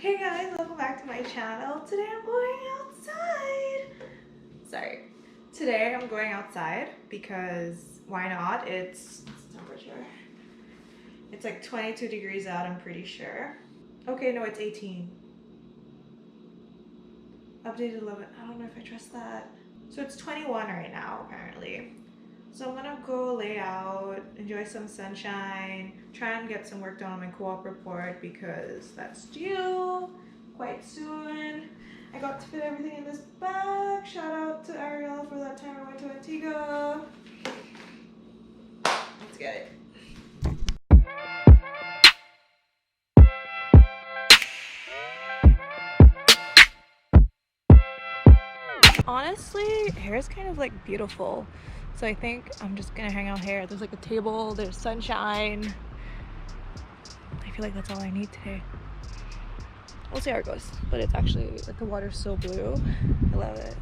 Hey guys, welcome back to my channel. Today I'm going outside. Today I'm going outside because why not? It's temperature. It's like 22 degrees out, I'm pretty sure. Okay, no, it's 18. Updated 11. I don't know if I trust that. So it's 21 right now, apparently. So I'm gonna go lay out, enjoy some sunshine, try and get some work done on my co-op report because that's due quite soon. I got to fit everything in this bag. Shout out to Ariel for that time I went to Antigua. Let's get it. Honestly, hair is kind of like beautiful. So I think I'm just gonna hang out here. There's like a table, there's sunshine. I feel like that's all I need today. We'll see how it goes. But it's actually, like, the water's so blue. I love it.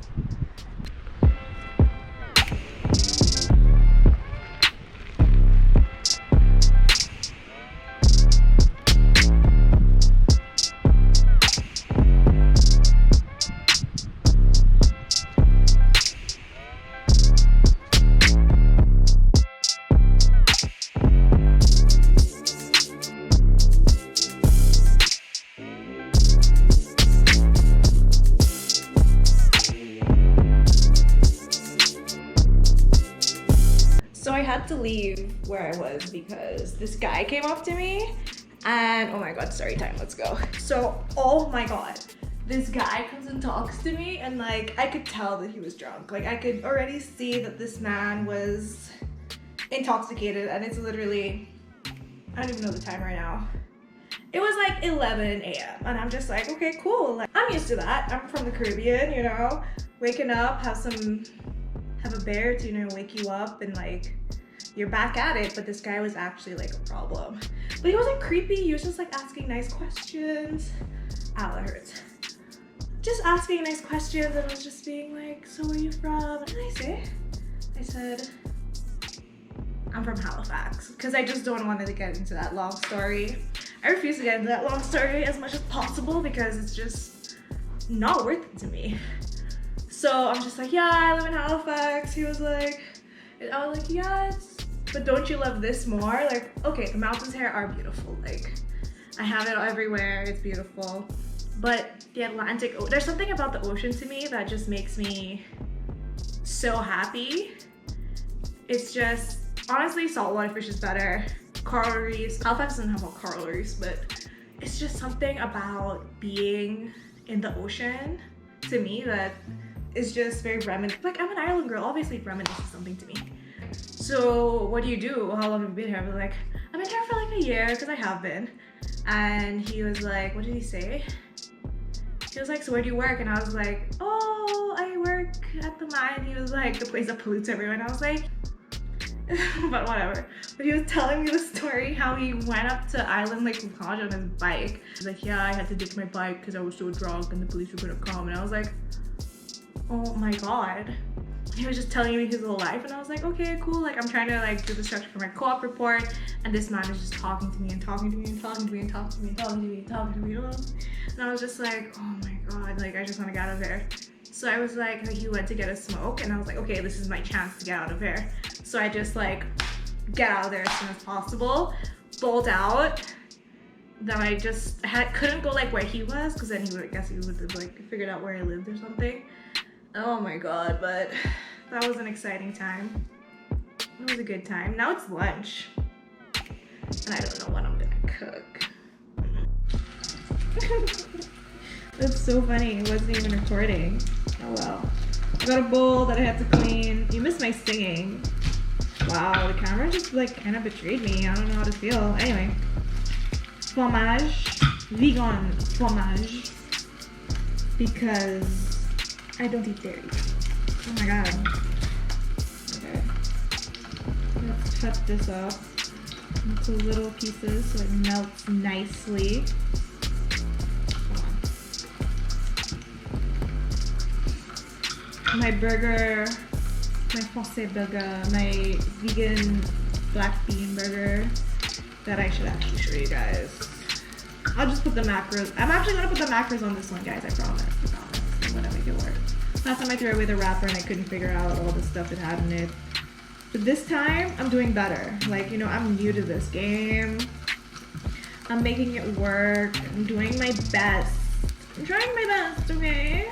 So I had to leave where I was because this guy came up to me and oh my god, story time, let's go. So, oh my god, this guy comes and talks to me and like I could tell that he was drunk. Like I could already see that this man was intoxicated and it's literally, I don't even know the time right now. It was like 11 a.m. and I'm just like, okay, cool. Like, I'm used to that. I'm from the Caribbean, you know, waking up, have a bear to, you know, wake you up and like you're back at it. But this guy was actually like a problem. But he wasn't creepy. He was just like asking nice questions. Ow, that hurts. Just asking nice questions and was just being like, so where are you from? What did I say? I said, I'm from Halifax. Because I just don't want to get into that long story. I refuse to get into that long story as much as possible because it's just not worth it to me. So I'm just like, yeah, I live in Halifax. He was like, and I was like, yes, but don't you love this more? Like, okay, the mountains here are beautiful. Like, I have it everywhere. It's beautiful. But the Atlantic, there's something about the ocean to me that just makes me so happy. It's just, honestly, saltwater fish is better. Coral reefs. Halifax doesn't have all coral reefs, but it's just something about being in the ocean to me that is just very reminiscent. Like, I'm an island girl, obviously it reminisces something to me. So what do you do? How long have you been here? I was like, I've been here for like a year, because I have been. And he was like, what did he say? He was like, so where do you work? And I was like, oh, I work at the mine. He was like, the place that pollutes everyone. I was like, but whatever. But he was telling me the story how he went up to Island Lake from college on his bike. He's like, yeah, I had to ditch my bike because I was so drunk and the police were gonna come. And I was like, oh my god. He was just telling me his whole life and I was like, okay, cool. Like, I'm trying to like do the structure for my co-op report and this man is just talking to me and talking to me and talking to me and talking to me and talking to me and talking to me. And I was just like, oh my god, like I just want to get out of here. So I was like, he went to get a smoke and I was like, okay, this is my chance to get out of here. So I just like get out of there as soon as possible, bolt out. Then I just couldn't go like where he was because then he would, I guess he would have like figured out where I lived or something. Oh my god, but that was an exciting time. It was a good time. Now it's lunch. And I don't know what I'm gonna cook. That's so funny, it wasn't even recording. Oh well. I got a bowl that I had to clean. You missed my singing. Wow, the camera just like kind of betrayed me. I don't know how to feel. Anyway. Fromage. Vegan fromage. Because I don't eat dairy. Oh my god. Okay. Let's cut this up into little pieces so it melts nicely. My burger, my français burger, my vegan black bean burger that I should actually show you guys. I'll just put the macros. I'm actually gonna put the macros on this one, guys. I promise. I'm gonna make it work. Last time I threw away the wrapper and I couldn't figure out all the stuff it had in it. But this time, I'm doing better. Like, you know, I'm new to this game. I'm making it work. I'm doing my best. I'm trying my best, okay?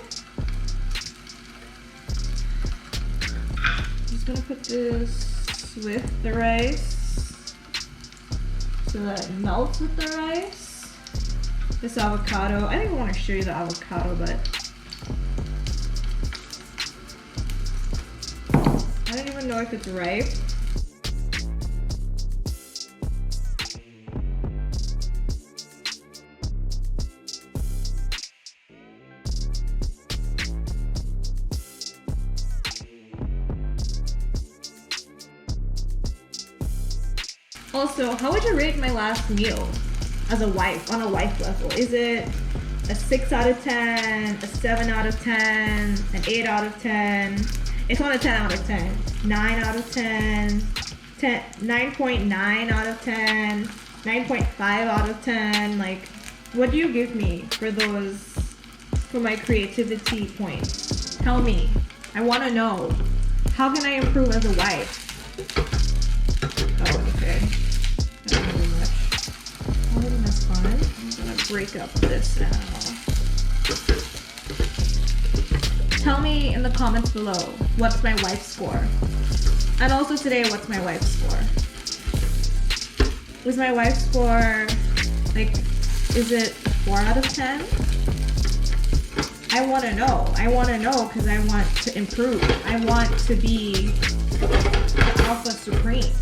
I'm just gonna put this with the rice so that it melts with the rice. This avocado, I didn't want to show you the avocado, but I don't even know if it's ripe. Also, how would you rate my last meal as a wife, on a wife level? Is it a 6 out of 10, a 7 out of 10, an 8 out of 10? It's not a 10 out of 10. 9 out of 10, 9.9 out of 10, 9.5 out of 10. Like, what do you give me for those, for my creativity points? Tell me. I want to know. How can I improve as a wife? Oh, okay. Not really much. Oh, that's fun. I'm gonna break up this now. Tell me in the comments below, what's my wife's score? And also today, what's my wife's score? Was my wife's score, like, is it 4 out of 10? I want to know. I want to know because I want to improve. I want to be the Alpha Supreme.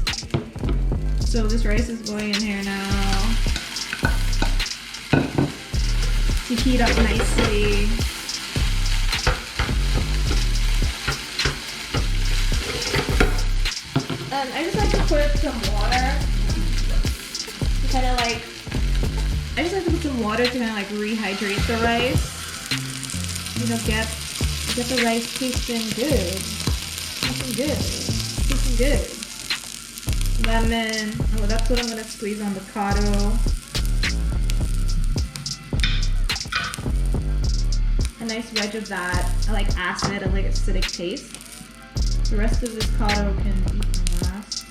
So this rice is going in here now to heat up nicely. And I just like to put some water to kind of like, I just like to put some water to kind of like rehydrate the rice. You know, get the rice tasting good. Tasting good. Tasting good. Lemon. Oh, that's what I'm gonna squeeze on avocado. A nice wedge of that. I like acid. I like acidic taste. The rest of this avocado can eat last.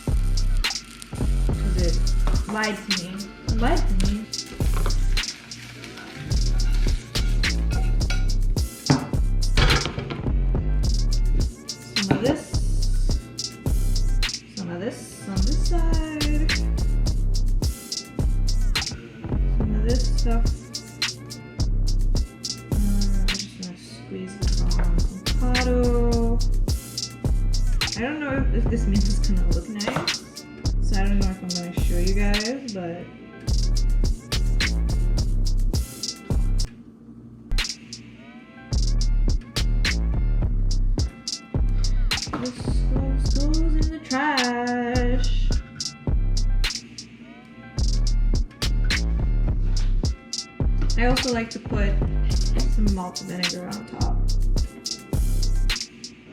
Because it lied to me. It lied to me. Some of this. Some of this on this side. Some of this stuff. I'm just gonna squeeze this on avocado. I don't know if this meat is gonna look nice, so I don't know if I'm gonna show you guys, but this goes in the trash. I also like to put some malt vinegar on top,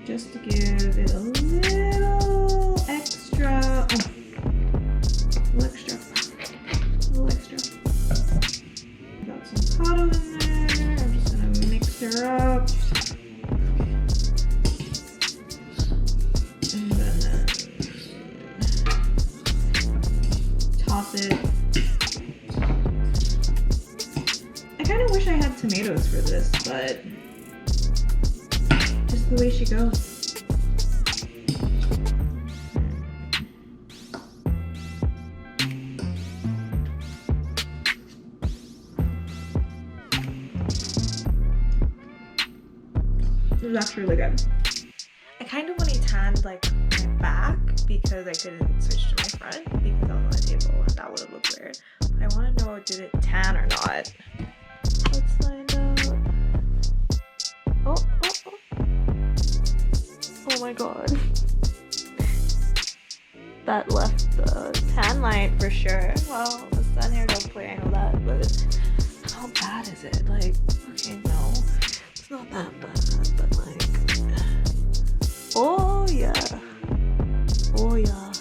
just to give it a little extra. Oh, a little extra. Got some avocado in there. I'm just gonna mix her up. And then toss it. I kind of wish I had tomatoes for this, but just the way she goes. It was actually really good. I kind of want to tan like my back because I couldn't switch to my front because I was on the table and that would have looked weird. But I want to know, did it tan or not? Let's find out. Oh. Oh my god. That left the tan line for sure. Well, the sun here don't play, I know that, but how bad is it? Like, okay, no. It's not that bad, but like, oh yeah. Oh yeah.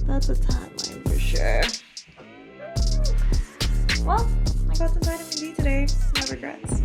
That's a tan line for sure. Well, I got some vitamin D today. No regrets.